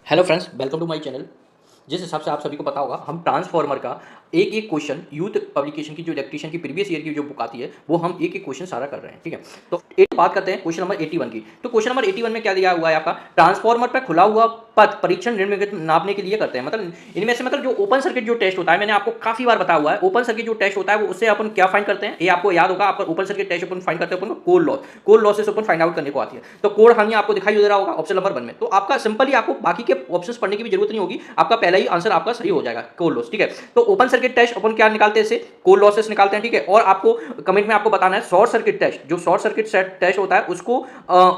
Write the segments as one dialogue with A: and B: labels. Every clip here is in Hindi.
A: Hello friends, welcome to my channel. जिस हिसाब से आप सभी को पता होगा, हम ट्रांसफार्मर का एक एक क्वेश्चन यूथ पब्लिकेशन की जो इलेक्ट्रीशियन की प्रीवियस ईयर की जो बुक आती है वो हम एक एक क्वेश्चन सारा कर रहे हैं। ठीक है, तो एक बात करते हैं क्वेश्चन नंबर 81 की। तो क्वेश्चन नंबर 81 में क्या दिया हुआ है आपका, ट्रांसफार्मर पर खुला हुआ पथ परीक्षण निर्विघ्न नापने के लिए करते हैं। मतलब इनमें से मतलब जो ओपन सर्किट जो टेस्ट होता है, मैंने आपको काफी बार बताया हुआ है, ओपन सर्किट जो टेस्ट होता है वो उससे अपन क्या फाइंड करते हैं, ये आपको याद होगा। आपका ओपन सर्किट टेस्ट अपन फाइंड करते हैं, अपन कोर लॉस से अपन फाइंड आउट करने को आती है। तो कोड हम आपको दिखाई दे रहा होगा ऑप्शन नंबर 1 में। तो आपका सिंपली आपको बाकी के ऑप्शंस पढ़ने की भी जरूरत नहीं होगी, आपका पहला ही आंसर आपका सही हो जाएगा, कोर लॉस। ठीक है, तो ओपन सर्किट टेस्ट अपन क्या निकालते हैं, इसे कोर लॉसेस निकालते हैं। ठीक है, और आपको कमेंट में आपको बताना है शॉर्ट सर्किट टेस्ट, जो शॉर्ट सर्किट टेस्ट होता है उसको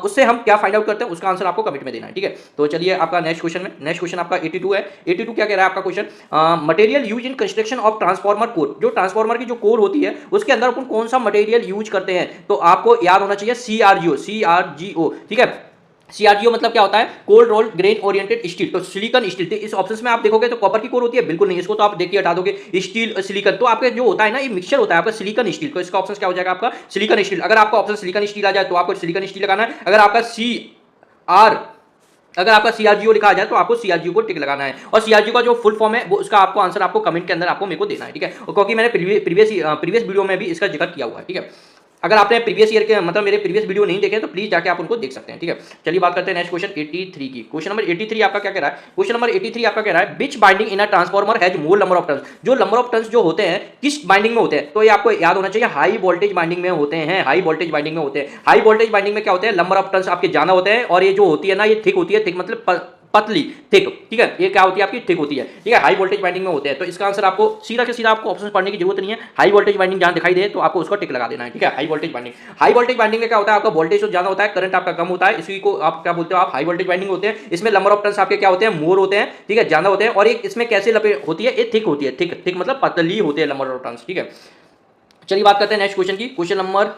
A: उससे हम क्या फाइंड आउट करते हैं, उसका आंसर आपको कमेंट में देना है। ठीक है, तो चलिए आपका नेक्स्ट क्वेश्चन आपका 82 है। 82 क्या कह रहा है आपका question, material use in construction of transformer core. जो ट्रांसफार्मर की जो कोर होती है उसके अंदर अपन कौन सा मटेरियल यूज करते हैं, तो आपको याद होना चाहिए CRGO। ठीक है, सीआरजीओ मतलब क्या होता है, cold roll grain oriented steel. तो सिलिकॉन स्टील, तो इस ऑप्शन में आप देखोगे तो कॉपर की कोर होती है, बिल्कुल नहीं, इसको तो आप देखिए हटा दोगे। स्टील सिलिकॉन, तो आपके जो होता है ना, ये मिक्सचर होता है आपका सिलिकॉन स्टील। तो इसका ऑप्शन क्या हो जाएगा आपका सिलिकॉन स्टील। अगर आपका ऑप्शन सिलिकॉन स्टील आ जाए तो आपको सिलिकॉन स्टील लगाना है। अगर आपका सीआरजीओ लिखा आ जाए तो आपको सीआरजीओ को टिक लगाना है। और सीआरजीओ का जो फुल फॉर्म है वो उसका आपको आंसर आपको कमेंट के अंदर आपको मेरे को देना है। ठीक है, क्योंकि मैंने प्रीवियस वीडियो में भी इसका जिक्र किया हुआ है। ठीक है, अगर आपने प्रीवियस ईयर के मतलब मेरे प्रीवियस वीडियो नहीं देखे तो प्लीज जाके आप उनको देख सकते हैं। ठीक है, चलिए बात करते हैं नेक्स्ट क्वेश्चन 83 की। क्वेश्चन नंबर 83 आपका क्या कह रहा है, क्वेश्चन नंबर 83 आपका कह रहा है which binding in a transformer has more number of turns. जो नंबर ऑफ टर्न्स जो होते हैं किस बाइंडिंग में होते हैं, तो ये आपको याद होना चाहिए, हाई वोल्टेज बाइंडिंग में होते हैं। हाई वोल्टेज बाइंडिंग में होते हैं। हाई वोल्टेज बाइंडिंग में क्या होते हैं, नंबर ऑफ टर्न्स आपके ज्यादा होते हैं। और ये जो होती है ना, ये थिक होती है, थिक मतलब पतली, थिक। ठीक है, ये क्या होती है आपकी, थिक होती है। ठीक है, हाई वोल्टेज बाइंडिंग में होते हैं। तो इसका आंसर आपको सीधा के सीधा आपको ऑप्शन पढ़ने की जरूरत नहीं है, हाई वोल्टेज बाइंडिंग जहां दिखाई दे तो आपको उसको टिक लगा देना है। ठीक है, हाई वोल्टेज बाइंडिंग में क्या होता है, आपका वोल्टेज ज्यादा होता है, करंट आपका कम होता है, इसी को आप क्या बोलते हो, आप हाई वोल्टेज बाइंडिंग होते हैं। इसमें नंबर ऑफ टर्न्स आपके क्या होते हैं, मोर होते हैं। ठीक है, ज्यादा होते हैं। और एक इसमें कैसे लपे होती है, ये थिक होती है, थिक मतलब पतली होती है नंबर ऑफ टर्न्स। ठीक है, चलिए बात करते हैं नेक्स्ट क्वेश्चन की। क्वेश्चन नंबर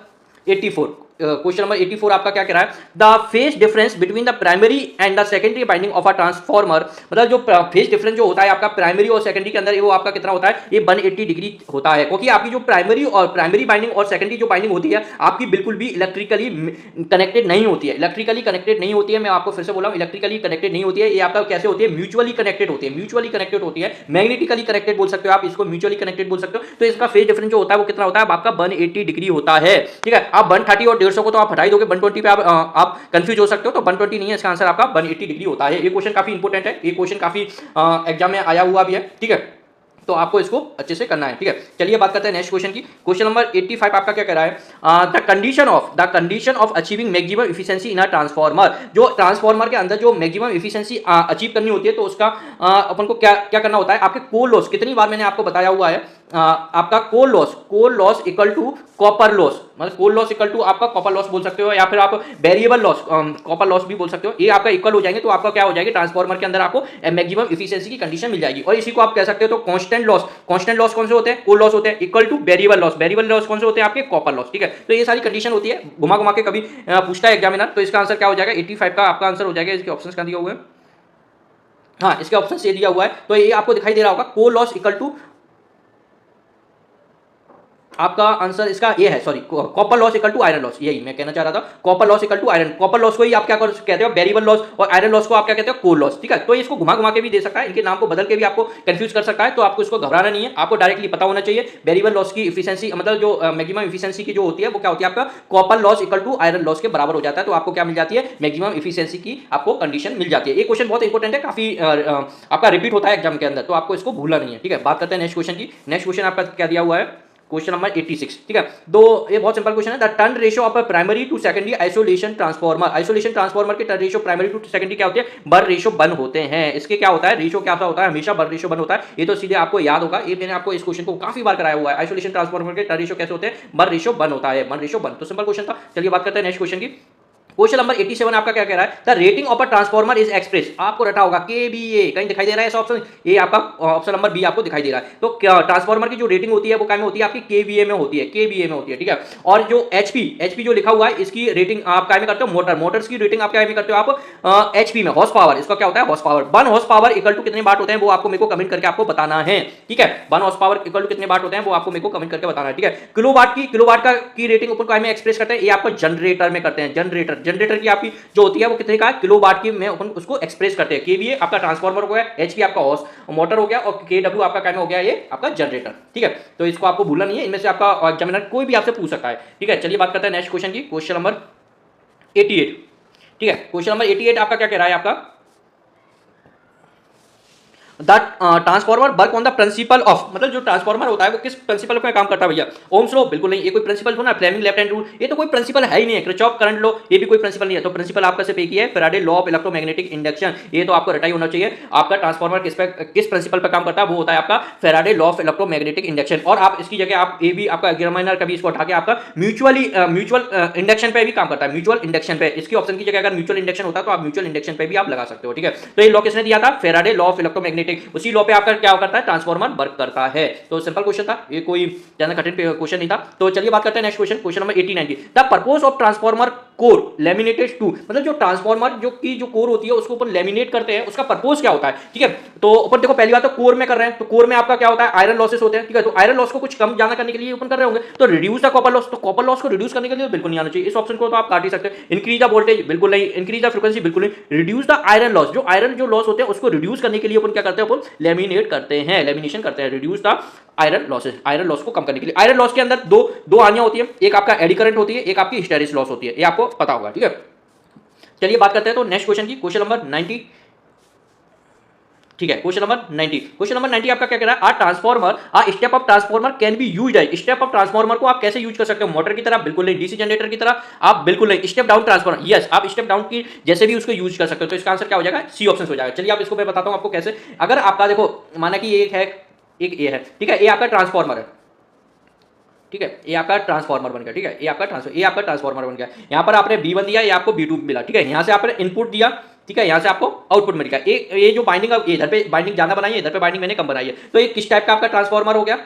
A: 84, क्वेश्चन नंबर 84 आपका क्या कह रहा है, the phase difference between the primary and the secondary binding of a transformer. मतलब जो फेज डिफरेंस जो होता है आपका प्राइमरी और सेकेंडरी के अंदर, वो आपका कितना होता है, ये 180 डिग्री होता है। क्योंकि आपकी जो प्राइमरी बाइंडिंग और सेकेंडरी जो बाइंडिंग होती है आपकी बिल्कुल भी इलेक्ट्रिकली कनेक्टेड नहीं होती है। इलेक्ट्रिकली कनेक्टेड नहीं होती है, मैं आपको फिर से बोला हूं, इलेक्ट्रिकली कनेक्टेड नहीं होती है। ये आपका कैसे होती है, म्यूचुअली कनेक्टेड होती है। म्यूचुअली कनेक्टेड होती है, मैग्नेटिकली कनेक्टेड बोल सकते हो आप इसको, म्यूचुअली कनेक्टेड बोल सकते हो। तो इसका फेज डिफरेंस जो होता है वो कितना होता है आपका 180 डिग्री होता है। ठीक है, आप 130 और 150 को तो आप हटाई दोगे, 120 पे आप कंफ्यूज हो सकते हो। तो 120 नहीं है, इसका आंसर आपका 180 डिग्री होता है। ये क्वेश्चन काफी इंपॉर्टेंट है, ये क्वेश्चन काफी एग्जाम में आया हुआ भी है। ठीक है, तो आपको इसको अच्छे से करना है। ठीक है, चलिए बात करते हैं नेक्स्ट क्वेश्चन की। क्वेश्चन नंबर 85 आपका क्या कह रहा है, the condition of achieving maximum efficiency in a transformer. जो ट्रांसफार्मर के अंदर जो मैक्सिमम एफिशिएंसी अचीव करनी होती है तो उसका अपन को क्या क्या करना होता है, आपके कोर लॉस, कितनी बार मैंने आपको बताया हुआ है, आपका core loss equal to copper loss. मतलब कोर लॉस इक्वल टू आपका कॉपर लॉस बोल सकते हो, या फिर आप वेरिएबल लॉस कॉपर लॉस भी बोल सकते हो। ये आपका इक्वल हो जाएंगे तो आपका क्या हो जाएगा, ट्रांसफार्मर के अंदर आपको मैक्सिमम एफिशिएंसी की कंडीशन मिल जाएगी। और इसी को आप कह सकते हो तो कांस्टेंट लॉस कौन से होते हैं, कोर लॉस होते हैं, इक्वल टू वेरिएबल लॉस कौन से होते हैं आपके, कॉपर लॉस। ठीक है, तो ये सारी कंडीशन होती है, घुमा घुमा के कभी पूछता है एग्जामिनर। तो इसका आंसर क्या हो जाएगा, 85 का आपका आंसर हो जाएगा। इसके ऑप्शन क्या दिए हुए हैं, हाँ इसके ऑप्शन से दिया हुआ है, तो ये आपको दिखाई दे रहा होगा, कोर लॉस इक्वल टू आपका आंसर इसका ये है, sorry, copper loss equal to iron loss, यही मैं कहना चाह रहा था, copper loss equal to iron. Copper loss को ही आप क्या कहते हो, वेरिएबल लॉस, और आयरन लॉस को आप क्या कहते हो, कोर लॉस। ठीक है, तो इसको घुमा घुमा के भी दे सकता है, इनके नाम को बदल के भी आपको कंफ्यूज कर सकता है। तो आपको इसको घबराना नहीं है, आपको डायरेक्टली पता होना चाहिए वेरिएबल लॉस की एफिशिएंसी, मतलब जो मैक्सिमम एफिशिएंसी की जो होती है वो क्या होती है, आपका copper loss equal to iron loss के बराबर हो जाता है। तो आपको क्या मिल जाती है, मैक्सिमम एफिशिएंसी की आपको कंडीशन मिल जाती है। ये क्वेश्चन बहुत इंपॉर्टेंट है, काफी आपका रिपीट होता है एग्जाम के अंदर, तो आपको इसको भूलना नहीं है। ठीक है, बात करते हैं नेक्स्ट क्वेश्चन की। नेक्स्ट क्वेश्चन आपका क्या दिया हुआ है, क्वेश्चन नंबर 86। ठीक है, दो ये बहुत सिंपल क्वेश्चन है, the turn ratio of primary to secondary isolation transformer के turn ratio primary to secondary क्या होती है, बर रेशियो 1 होते हैं। इसके क्या होता है, रेशियो क्या होता है, हमेशा बर रेशियो 1 होता है। ये तो सीधे आपको याद होगा, ये मैंने आपको इस क्वेश्चन को काफी बार कराया हुआ है। आइसोलेशन ट्रांसफार्मर के टर्न रेशियो कैसे होते हैं, बर रेशियो 1 होता है, 1 रेशियो 1। तो सिंपल क्वेश्चन था। चलिए बात करते हैं नेक्स्ट क्वेश्चन की। क्वेश्चन नंबर 87 आपका क्या कह रहा है, the rating of a transformer is express, आपको रटा होगा केवीए, कहीं दिखाई दे रहा है ऐसा ऑप्शन, ये आपका ऑप्शन नंबर बी आपको दिखाई दे रहा है। तो ट्रांसफार्मर की जो रेटिंग होती है वो क्या में होती है, आपकी केवीए में होती है, केवीए में होती है। ठीक है, और जो एचपी जो लिखा हुआ है इसकी रेटिंग आप क्या में करते हो, मोटर्स की रेटिंग आप क्या में करते हो, आप एचपी में, हॉर्स पावर, इसका क्या होता है, horsepower. 1 horsepower equal to कितने वाट होते हैं वो आपको मेरे को कमेंट करके आपको बताना है। ठीक है, 1 हॉर्स पावर इक्वल टू कितने वाट होते हैं वो आपको मेरे को कमेंट करके बताना है। ठीक है, किलोवाट की रेटिंग ऊपर काय में एक्सप्रेस करते हैं, ये आपको जनरेटर में करते हैं, जनरेटर की आपकी जो होती है वो कितने का है, किलो वाट की में अपन उसको एक्सप्रेस करते हैं। केवीए आपका ट्रांसफार्मर हो गया, एचपी आपका हॉर्स मोटर हो गया, और केडब्ल्यू आपका क्या हो गया, ये आपका जनरेटर। ठीक है, तो इसको आपको भूलना नहीं है, इनमें से आपका एग्जामिनर कोई भी आपसे पूछ सकता है। ठीक है, चलिए बात करते हैं नेक्स्ट क्वेश्चन की, क्वेश्चन नंबर 88। ठीक है, क्वेश्चन नंबर 88 आपका क्या कह रहा है, आपका the transformer work on the principle of, मतलब जो ट्रांसफॉर्मर होता है वो किस प्रिंसिपल पे काम करता है भैया, ओम्स लॉ, बिल्कुल नहीं, ये कोई प्रिंसिपल हो ना, फ्लेमिंग लेफ्ट हैंड रूल, ये तो कोई प्रिंसिपल है ही नहीं है, किरचॉफ करंट लॉ, ये भी कोई प्रिंसिपल नहीं है। तो प्रिंसिपल आपका सिर्फ एक ही है, Faraday law of electromagnetic induction, ये तो आपको रटा ही होना चाहिए। आपका ट्रांसफॉर्मर किस प्रिंसिपल पर काम करता है, वो होता है आपका Faraday law of electromagnetic induction. और आप इसकी जगह आप ये भी आपका एग्जामिनर कभी इसको उठा के आपका म्यूचुअल इंडक्शन पे भी काम करता है, म्यूचुअल इंडक्शन पे, इसकी ऑप्शन की जगह अगर म्यूचुअल इंडक्शन होता तो आप म्यूचुअल इंडक्शन पे भी आप लगा सकते हो। ठीक है, तो ये लॉ किसने दिया था, फैराडे लॉ ऑफ इलेक्ट्रोमैग्नेटिक, उसी लॉ पे आपका क्या करता है, ट्रांसफॉर्मर वर्क करता है। तो सिंपल क्वेश्चन था, ये कोई ज्यादा कठिन क्वेश्चन नहीं था। तो चलिए बात करते हैं next question, question number 89। The purpose of transformer core laminated to, मतलब जो ट्रांसफॉर्मर जो की जो कोर होती है उसको अपन लैमिनेट करते हैं, उसका पर्पस क्या होता है। ठीक है, तो अपन देखो पहली बात तो कोर में कर रहे हैं, तो कोर में आपका क्या होता है, आयरन लॉसेस होते हैं। ठीक है, तो आयरन लॉस को कुछ कम ज्यादा करने के लिए अपन कर रहे होंगे, तो रिड्यूस द कॉपर लॉस, तो कॉपर लॉस को रिड्यूस करने के लिए बिल्कुल नहीं आना चाहिए, इस ऑप्शन को तो आप काट ही सकते हैं। इंक्रीज द वोल्टेज, बिल्कुल नहीं। इंक्रीज द फ्रीक्वेंसी, बिल्कुल नहीं। रिड्यूस द आयरन लॉस, जो आयरन जो लॉस होते हैं उसको रिड्यूस करने के लिए अपन क्या करते हैं, अपन लैमिनेट करते हैं, लेमिनेशन करते हैं, reduce the iron losses, iron loss को कम करने के लिए। आयरन लॉस के अंदर दो हानियां होती है, एक आपका एडी करंट होती है, एक आपकी हिस्टेरिस लॉस होती है, ये आपको पता होगा। ठीक है, चलिए बात करते हैं तो नेक्स्ट क्वेश्चन की, क्वेश्चन नंबर 90। ठीक है, क्वेश्चन नंबर 90, क्वेश्चन नंबर 90 आपका क्या कह रहा है, a transformer a step up transformer can be used है, स्टेप अप ट्रांसफॉर्मर को आप कैसे यूज कर सकते हो, मोटर की तरह, बिल्कुल नहीं। डीसी जनरेटर की तरह आप, बिल्कुल नहीं। स्टेप डाउन ट्रांसफॉर्मर, यस, आप स्टेप डाउन की जैसे भी उसको यूज कर सकते हो। तो इसका आंसर क्या हो जाएगा, सी ऑप्शन हो जाएगा। चलिए आप इसको मैं बताता हूं आपको कैसे। अगर आपका देखो माना कि एक है, एक ए है, ठीक है, ये आपका ट्रांसफॉर्मर है, ठीक है, ये आपका ट्रांसफॉर्मर बन गया। ठीक है, ये आपका ट्रांसफॉर्मर बन गया। यहाँ पर आपने B1 दिया, ये आपको B2 मिला। ठीक है, यहाँ से आपने इनपुट दिया, ठीक है, यहाँ से आपको आउटपुट मिल गया। ये जो बाइंडिंग, इधर पे बाइंडिंग ज्यादा बनाई है, इधर पे बाइंडिंग मैंने कम बनाई है। तो ये किस टाइप का आपका ट्रांसफॉर्मर हो गया,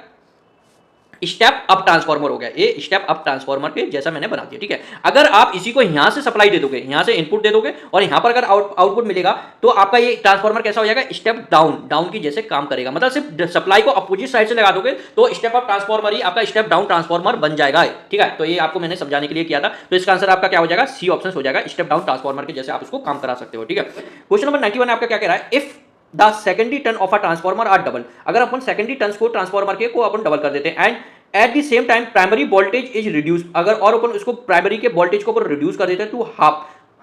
A: स्टेप अप ट्रांसफॉर्मर हो गया, ये स्टेप अप ट्रांसफॉर्मर के जैसा मैंने बना दिया। ठीक है, अगर आप इसी को यहां से सप्लाई दे दोगे, यहां से इनपुट दे दोगे, और यहां पर अगर आउटपुट मिलेगा, तो आपका ये ट्रांसफॉर्मर कैसा हो जाएगा, स्टेप डाउन की जैसे काम करेगा। मतलब सिर्फ सप्लाई को अपोजिट साइड से लगा दोगे तो स्टेप अप ट्रांसफॉर्मर ही आपका स्टेप डाउन ट्रांसफॉर्मर बन जाएगा। ठीक है, तो ये आपको मैंने समझाने के लिए किया था। तो इसका आंसर आपका क्या हो जाएगा, सी ऑप्शन हो जाएगा, स्टेप डाउन ट्रांसफॉर्मर के जैसे आप इसको काम करा सकते हो। ठीक है, क्वेश्चन नंबर 91 आपका क्या कह रहा है, if the secondary turn of a transformer are double, अगर अपन सेकेंडरी टर्न्स को ट्रांसफॉर्मर के को अपन डबल कर देते हैं, and at the same time primary voltage is reduce, अगर और अपन उसको प्राइमरी के वोल्टेज को अपन रिड्यूस कर देते हैं to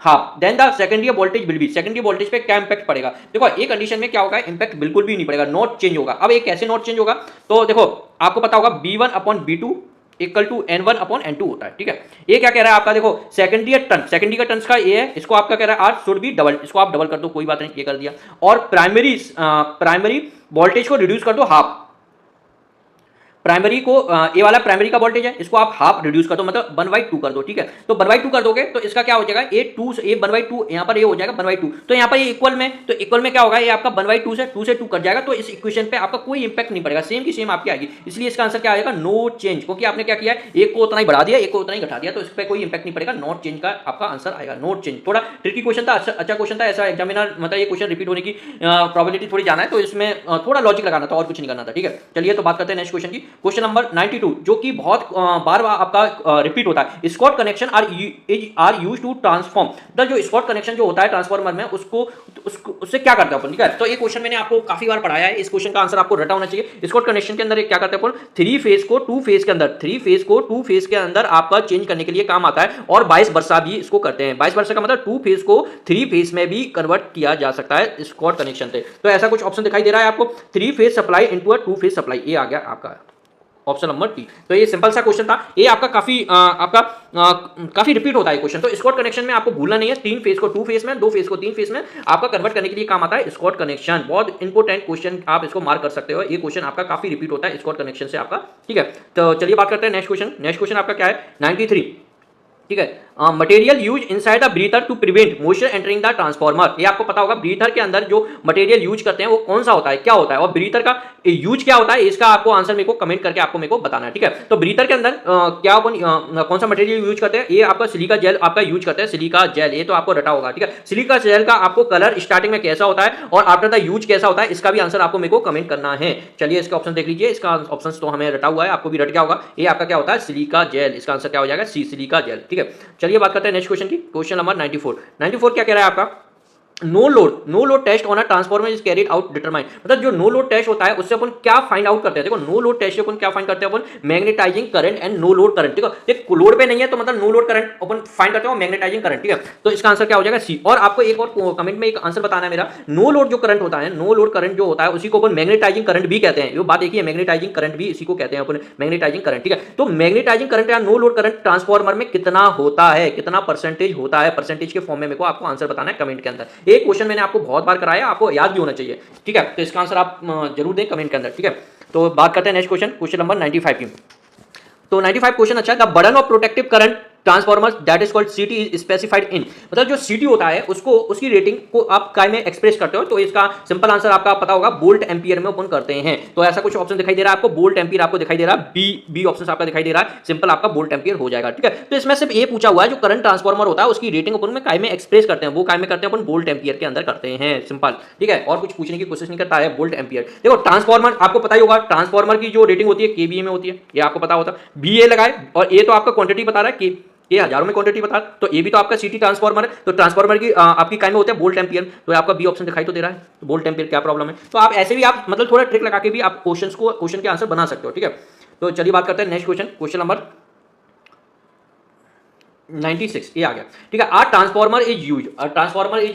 A: half then the secondary voltage will be, secondary voltage पे क्या इंपैक्ट पड़ेगा। देखो ये कंडीशन में क्या होगा, इंपैक्ट बिल्कुल भी नहीं पड़ेगा, नॉट चेंज होगा। अब ये कैसे नॉट चेंज होगा, तो देखो आपको पता होगा B1 upon B2 equal to N1 upon N2 होता है। ठीक है, ये क्या कह रहा है आपका, देखो सेकेंडरी का टर्न्स का ये है, इसको आपका कह रहा है आर शुड बी डबल, इसको आप डबल कर दो, कोई बात नहीं, ये कर दिया। और प्राइमरी वोल्टेज को रिड्यूस कर दो हाफ, प्राइमरी को ये वाला प्राइमरी का वोल्टेज है, इसको आप हाफ रिड्यूस कर दो, मतलब 1/2 कर दो। ठीक है, तो 1/2 कर दोगे तो इसका क्या हो जाएगा, ये 1/2, यहाँ पर ये हो जाएगा 1/2, तो यहाँ पर ये इक्वल में, तो इक्वल में क्या होगा, ये आपका 1/2 से 2 कट जाएगा, तो इस इक्वेशन पे आपका कोई इंपैक्ट नहीं पड़ेगा, सेम की सेम आपकी आएगी। इसलिए इसका आंसर क्या आएगा, नो चेंज, क्योंकि आपने क्या किया है, एक को उतना ही बढ़ा दिया, एक को उतना ही घटा दिया, तो इस पर कोई इंपैक्ट नहीं पड़ेगा, नॉट चेंज का आपका आंसर आएगा, नॉट चेंज। थोड़ा ट्रिकी क्वेश्चन था, अच्छा क्वेश्चन था, ऐसा एग्जामिनर मतलब ये क्वेश्चन रिपीट होने की प्रोबेबिलिटी थोड़ी जाना है, तो इसमें थोड़ा लॉजिक लगाना था और कुछ नहीं करना था। ठीक है, चलिए तो बात करते हैं नेक्स्ट क्वेश्चन की, क्वेश्चन नंबर 92, जो कि बहुत बार आपका रिपीट होता है। Scott connection are used to transform the, जो स्कॉट कनेक्शन जो होता है ट्रांसफार्मर में, उससे क्या करते हैं अपन। ठीक है, तो ये क्वेश्चन मैंने आपको काफी बार पढ़ाया है, इस क्वेश्चन का आंसर आपको रटा होना चाहिए। स्कॉट कनेक्शन के अंदर क्या करते हैं अपन, 3 फेज को 2 फेज के अंदर, 3 फेज को 2 फेज के अंदर आपका चेंज करने के लिए काम आता है, और 22 वर्षा भी इसको करते हैं। 22 वर्षा का मतलब 2 फेज को 3 फेज में भी कन्वर्ट किया जा सकता है स्कॉट कनेक्शन से। तो ऐसा कुछ ऑप्शन दिखाई दे रहा है आपको, 3 phase supply into a 2 phase supply, ये आ गया आपका ऑप्शन नंबर टी। तो ये सिंपल सा क्वेश्चन था, ये आपका काफी रिपीट होता है क्वेश्चन। तो स्कॉट कनेक्शन में आपको भूलना नहीं है, 3 फेज को 2 फेज में, 2 फेज को 3 फेज में आपका कन्वर्ट करने के लिए काम आता है स्कॉट कनेक्शन। बहुत इंपॉर्टेंट क्वेश्चन, आप इसको मार्क कर सकते हो, ये क्वेश्चन आपका काफी रिपीट होता है स्कॉट कनेक्शन से आपका। ठीक है, तो चलिए बात करते हैं नेक्स्ट क्वेश्चन। नेक्स्ट क्वेश्चन आपका क्या है, 93। ठीक है, material use inside the breather to prevent moisture entering the transformer, ये आपको पता होगा ब्रीथर के अंदर जो मटेरियल यूज करते हैं वो कौन सा होता है, क्या होता है, और ब्रीथर का यूज क्या होता है, इसका आपको आंसर मेरे को कमेंट करके आपको मेरे को बताना है। ठीक है, तो ब्रीथर के अंदर क्या कौन सा मटेरियल यूज करते हैं, ये आपका सिलिका जेल आपका यूज करते हैं, सिलिका जेल, ये तो आपको रटा होगा। ठीक है, सिलिका जेल का आपको कलर स्टार्टिंग में कैसा होता है और आफ्टर द यूज कैसा होता है, इसका भी आंसर आपको मेरे को कमेंट करना है। चलिए इसका ऑप्शन देख लीजिए, इसका ऑप्शन तो हमें रटा हुआ है, आपको भी रट गया होगा, ये आपका क्या होता है, सिलिका जेल, इसका आंसर क्या हो जाएगा, सी, सिलिका जेल। ठीक है। चलिए बात करते हैं नेक्स्ट क्वेश्चन की, क्वेश्चन नंबर 94। 94 क्या कह रहा है आपका, no load test on a transformer is carried out determine, मतलब जो नो लोड टेस्ट होता है उससे अपन क्या फाइंड आउट करते हैं। देखो नो लोड टेस्ट से अपन क्या फाइंड करते हैं, अपन magnetizing current and no load current, ठीक है। देखो लोड पे नहीं है तो मतलब नो लोड करंट अपन फाइंड करते हैं, मैग्नेटाइजिंग करंट, ठीक है। तो इसका आंसर क्या हो जाएगा, सी। और आपको एक और कमेंट में एक आंसर बताना है मेरा, नो लोड जो करंट होता है, नो लोड करंट जो होता है उसी को अपन मैग्नेटाइजिंग करंट भी कहते हैं। ये बात एक ही है, मैग्नेटाइजिंग करंट भी इसी को कहते हैं अपन, मैग्नेटाइजिंग करंट, ठीक है। तो मैग्नेटाइजिंग करंट या नो लोड करंट ट्रांसफॉर्मर में कितना होता है, कितना परसेंटेज होता है, परसेंटेज के फॉर्म में मेरे को आपको आंसर बताना है कमेंट के अंदर। एक क्वेश्चन मैंने आपको बहुत बार कराया, आपको याद भी होना चाहिए, ठीक है। तो इसका आंसर आप जरूर दें कमेंट के अंदर, ठीक है। तो बात करते हैं नेक्स्ट क्वेश्चन, क्वेश्चन नंबर 95 की। तो 95 क्वेश्चन अच्छा है, the burden of protective current transformer that is called सीटी इज स्पेसिफाइड इन, मतलब जो सीटी होता है उसको, उसकी रेटिंग को आप काय में एक्सप्रेस करते हो, तो इसका सिंपल आंसर आपका पता होगा, वोल्ट एम्पियर में ओपन करते हैं। तो ऐसा कुछ ऑप्शन दिखाई दे रहा है आपको, वोल्ट एम्पियर आपको दिखाई दे रहा है, बी ऑप्शन आपका दिखाई दे रहा है, सिंपल आपका वोल्ट एम्पियर हो जाएगा, ठीक है। तो इसमें सिर्फ ये पूछा हुआ है जो करंट ट्रांसफॉर्मर होता है उसकी रेटिंग अपन में काय में एक्सप्रेस करते हैं, वो काय में करते हैं अपन वोल्ट एम्पियर के अंदर करते हैं, सिंपल, ठीक है। और कुछ पूछने की कोशिश नहीं करता है, वोल्ट एम्पियर। देखो ट्रांसफॉर्मर आपको पता ही होगा, ट्रांसफॉर्मर की जो रेटिंग होती है केवीए में होती है, ये आपको पता होता है। बी ए लगाए और ए तो आपका क्वांटिटी बता रहा है कि ये हजारों में क्वांटिटी बता, तो ये भी तो आपका सीटी ट्रांसफॉर्मर है, तो ट्रांसफॉर्मर की आपकी काय में होता है वोल्ट एम्पियर, तो आपका बी ऑप्शन दिखाई तो दे रहा है, तो वोल्ट एम्पियर क्या प्रॉब्लम है। तो आप ऐसे भी आप मतलब थोड़ा ट्रिक लगा के भी आप क्वेश्चन के आंसर बना सकते हो, ठीक है। तो चलिए बात करते हैं नेक्स्ट क्वेश्चन, क्वेश्चन नंबर 96 ये आ गया, ठीक है। ट्रांसफॉर्मर इज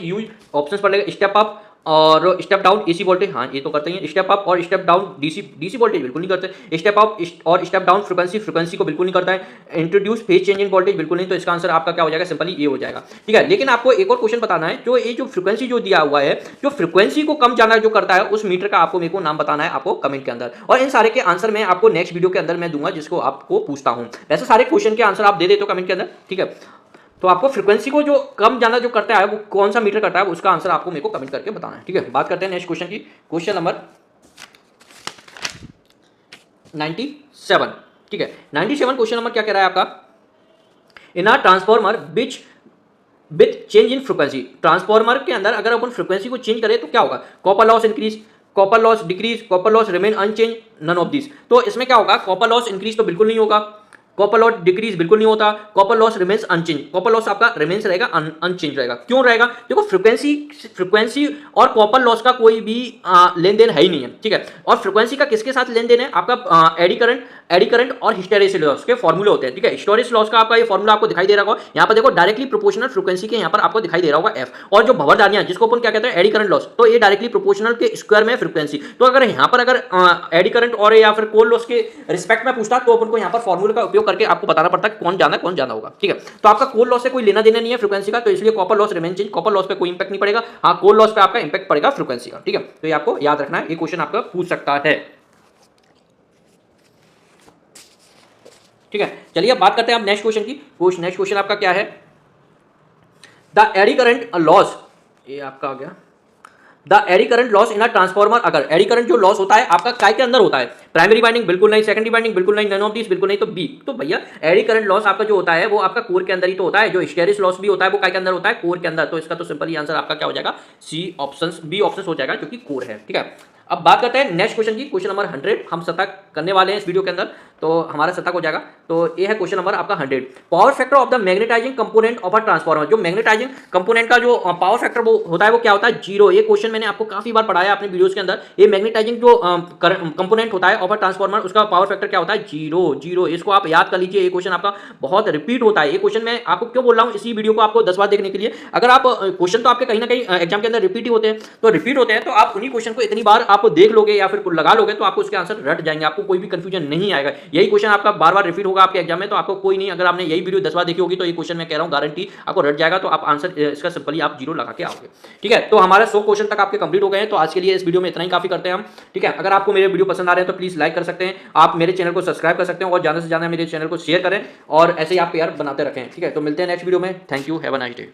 A: यूज ऑप्शन पढ़ लेगा, स्टेप अप और स्टेप डाउन एसी वोल्टेज, हाँ ये तो करते हैं, स्टेप अप और स्टेप डाउन डीसी वोल्टेज बिल्कुल नहीं करते, स्टेप अप और स्टेप डाउन फ्रीक्वेंसी को बिल्कुल नहीं करता है, introduce phase change in voltage बिल्कुल नहीं। तो इसका आंसर आपका क्या हो जाएगा, सिंपली ये हो जाएगा, ठीक है। लेकिन आपको एक और क्वेश्चन बताना है, जो ये जो फ्रीक्वेंसी जो दिया हुआ है, जो फ्रीक्वेंसी को कम जाना जो करता है उस मीटर का आपको मेरे को नाम बताना है आपको कमेंट के अंदर, और इन सारे के आंसर मैं आपको नेक्स्ट वीडियो के अंदर मैं दूंगा जिसको आपको पूछता हूँ। वैसे सारे क्वेश्चन के आंसर आप दे देते हो कमेंट के अंदर, ठीक है। तो आपको फ्रीक्वेंसी को जो कम जाना जो करता है वो कौन सा मीटर करता है उसका आंसर आपको मेरे को कमेंट करके बताना है, ठीक है। बात करते हैं नेक्स्ट क्वेश्चन की, क्वेश्चन नंबर 97, ठीक है। 97 क्वेश्चन नंबर क्या कह रहा है आपका, in a transformer which with change in frequency, transformer के अंदर अगर अपन फ्रीक्वेंसी को चेंज करें तो क्या होगा, copper loss increase, copper loss decrease, copper loss remain unchange, none of this. तो इसमें क्या होगा, कॉपर लॉस इंक्रीज तो बिल्कुल नहीं होगा, कॉपर लॉस डिक्रीज बिल्कुल नहीं होता, copper loss remains unchange, copper loss आपका रिमेंस रहेगा अनचेंज रहेगा। क्यों रहेगा, देखो फ्रीक्वेंसी और कॉपर लॉस का कोई भी लेन देन है ही नहीं है, ठीक है। और फ्रीक्वेंसी का किसके साथ लेन देन है, आपका एडी करंट और हिस्टेरेसिस लॉस के फॉर्मूले होते हैं, ठीक है। हिस्टेरेसिस लॉस का आपका ये फॉर्मूला आपको दिखाई दे रहा होगा, यहाँ पर देखो डायरेक्टली प्रोपोर्शनल फ्रीक्वेंसी के यहाँ पर आपको दिखाई दे रहा होगा एफ, और जो भंवरदानियां जिसको अपन क्या कहते हैं एडी करंट लॉस, तो ये डायरेक्टली प्रोपोर्शनल के स्क्वायर में फ्रीक्वेंसी। तो अगर यहाँ पर अगर एडी करंट और या फिर कोर लॉस के रिस्पेक्ट में पूछता तो अपन को यहाँ पर फॉर्मूले का उपयोग करके आपको बताना पड़ता है कौन ज्यादा होगा, ठीक है। तो आपका कोर लॉस से कोई लेना देना नहीं है फ्रीक्वेंसी का, तो इसलिए copper loss remain change, copper loss पे कोई इंपैक्ट नहीं पड़ेगा, हाँ कोर लॉस पे आपका इंपैक्ट पड़ेगा फ्रीक्वेंसी का, ठीक है। तो ये आपको याद रखना है, ये क्वेश्चन आपका पूछ सकता है, ठीक है। चलिए अब बात करते हैं आप नेक्स्ट क्वेश्चन की, नेक्स्ट क्वेश्चन आपका क्या है, द एडी करंट लॉस, ये आपका आ गया, the eddy current loss in a transformer, अगर एडी करंट जो लॉस होता है आपका काय के अंदर होता है, प्राइमरी वाइंडिंग बिल्कुल नहीं, सेकेंडरी वाइंडिंग बिल्कुल नहीं, नन ऑफ दिस बिल्कुल नहीं, तो बी। तो भैया एडी करंट लॉस आपका जो होता है वो आपका कोर के अंदर ही तो होता है, जो हिस्टेरेसिस लॉस भी होता है वो काय के अंदर होता है, कोर के अंदर। तो इसका तो सिंपली आंसर आपका क्या हो जाएगा, सी ऑप्शन, बी ऑप्शन हो जाएगा जो कि कोर है, ठीक है। अब बात करते हैं नेक्स्ट क्वेश्चन की, क्वेश्चन नंबर 100 हम शतक करने वाले हैं इस वीडियो के अंदर, तो हमारा शतक हो जाएगा। तो ये है क्वेश्चन नंबर आपका 100, power factor of the magnetising component of a transformer, जो मैग्नेटाइजिंग कंपोनेंट का जो पावर फैक्टर वो होता है वो क्या होता है, 0। ये क्वेश्चन मैंने आपको काफी बार पढ़ाया अपने वीडियोस के अंदर, ये मैग्नेटाइजिंग जो कंपोनेंट होता है ऑफ अ ट्रांसफार्मर उसका पावर फैक्टर क्या होता है, 0। इसको आप याद कर लीजिए, ये क्वेश्चन आपका बहुत रिपीट होता है। ये क्वेश्चन मैं आपको क्यों बोल रहा हूँ, इसी वीडियो को आपको 10 बार देखने के लिए, अगर आप क्वेश्चन तो आपके कहीं ना कहीं एग्जाम के अंदर रिपीट ही होते हैं, तो आप उन्हीं क्वेश्चन को इतनी बार आप देख लोगे या फिर लगा लोगे तो आपको उसके आंसर रट जाएंगे, आपको कोई भी कंफ्यूजन नहीं आएगा। यही क्वेश्चन आपका बार बार रिपीट होगा आपके एग्जाम में, तो आपको कोई नहीं, अगर आपने यही वीडियो 10 बार देखी होगी तो ये क्वेश्चन मैं कह रहा हूं गारंटी आपको रट जाएगा, तो आप आंसर इसका सिंपली आप 0 लगा के आओगे, ठीक है। तो हमारे 100 क्वेश्चन तक आपके कंप्लीट हो गए हैं, तो आज के लिए इस वीडियो में इतना ही काफी करते हैं हम, ठीक है। अगर आपको मेरे वीडियो पसंद आ रहे हैं तो प्लीज लाइक कर सकते हैं, आप मेरे चैनल को सब्सक्राइब कर सकते हैं और ज्यादा से ज्यादा मेरे चैनल को शेयर करें और ऐसे ही आप प्यार बनाते रखें, ठीक है। तो मिलते हैं नेक्स्ट वीडियो में, thank you, have a nice day.